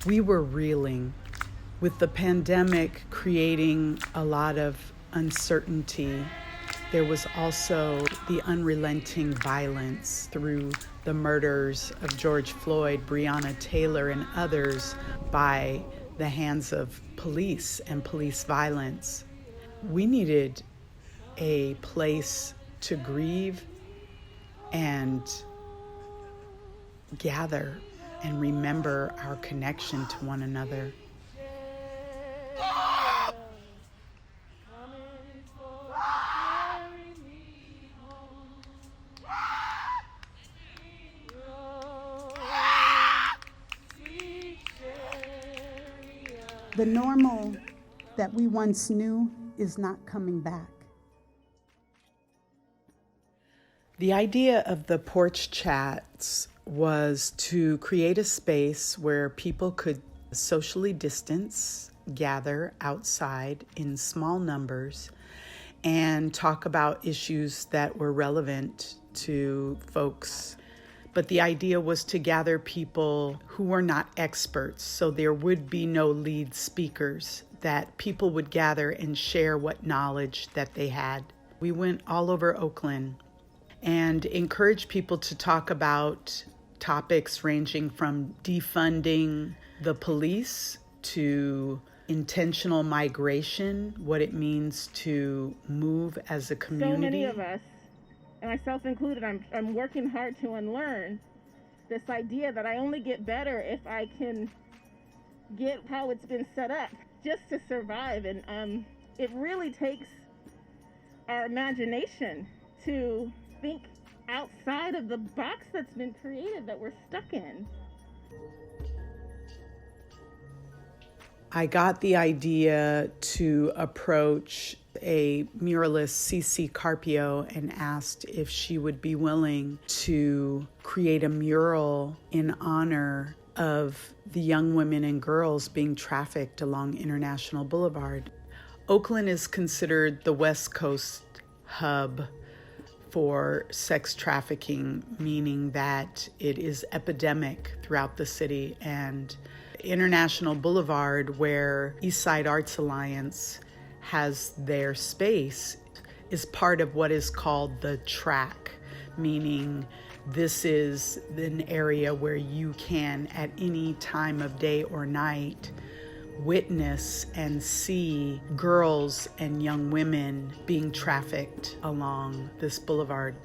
We were reeling with the pandemic creating a lot of uncertainty. There was also the unrelenting violence through the murders of George Floyd, Breonna Taylor, and others by the hands of police and police violence. We needed a place to grieve and gather and remember our connection to one another. The normal that we once knew is not coming back. The idea of the porch chats was to create a space where people could socially distance, gather outside in small numbers, and talk about issues that were relevant to folks. But the idea was to gather people who were not experts, so there would be no lead speakers, that people would gather and share what knowledge that they had. We went all over Oakland and encouraged people to talk about topics ranging from defunding the police to intentional migration, what it means to move as a community. So many of us, and myself included, I'm working hard to unlearn this idea that I only get better if I can get how it's been set up just to survive. And it really takes our imagination to think outside of the box that's been created that we're stuck in. I got the idea to approach a muralist, Cece Carpio, and asked if she would be willing to create a mural in honor of the young women and girls being trafficked along International Boulevard. Oakland is considered the West Coast hub for sex trafficking, meaning that it is epidemic throughout the city. And International Boulevard, where Eastside Arts Alliance has their space, is part of what is called the track, meaning this is an area where you can, at any time of day or night, witness and see girls and young women being trafficked along this boulevard.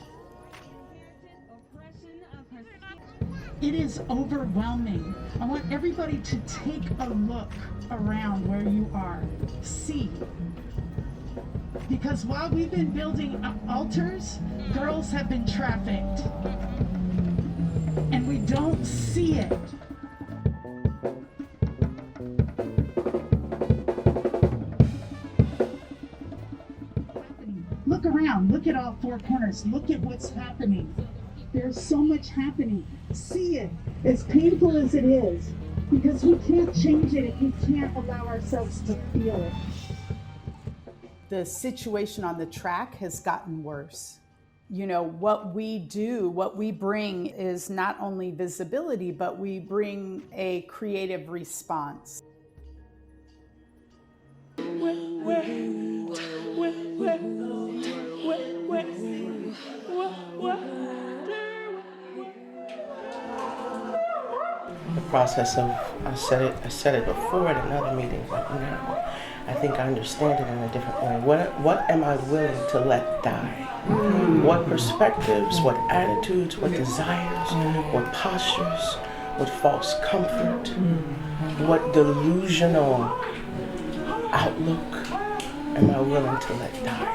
It is overwhelming. I want everybody to take a look around where you are. See. Because while we've been building altars, girls have been trafficked. And we don't see it. Look around, look at all four corners, look at what's happening. There's so much happening. See it, as painful as it is, because we can't change it if we can't allow ourselves to feel it. The situation on the track has gotten worse. You know, what we do, what we bring is not only visibility, but we bring a creative response. The process of, I said it before at another meeting, but now I think I understand it in a different way. What am I willing to let die? What perspectives, what attitudes, what desires, what postures, what false comfort, what delusional outlook am I willing to let die?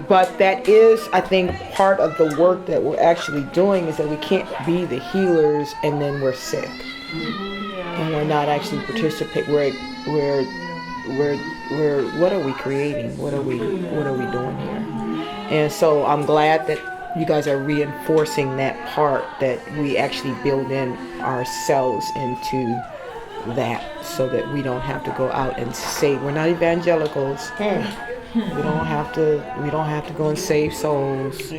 But that is, I think, part of the work that we're actually doing, is that we can't be the healers and then we're sick. And we're not actually participating. What are we creating? What are we doing here? And so I'm glad that you guys are reinforcing that part, that we actually build in ourselves into that, so that we don't have to go out and say we're not evangelicals. We don't have to go and save souls.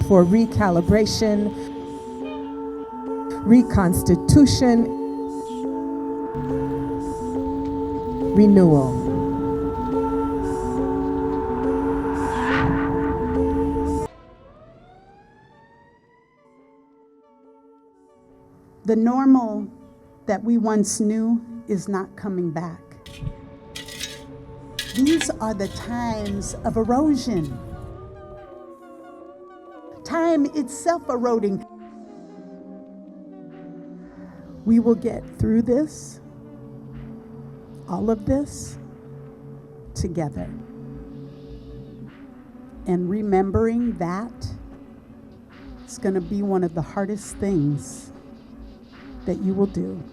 for recalibration, reconstitution, renewal. The normal that we once knew is not coming back. These are the times of erosion. Time itself eroding. We will get through this, all of this, together. And remembering that is going to be one of the hardest things that you will do.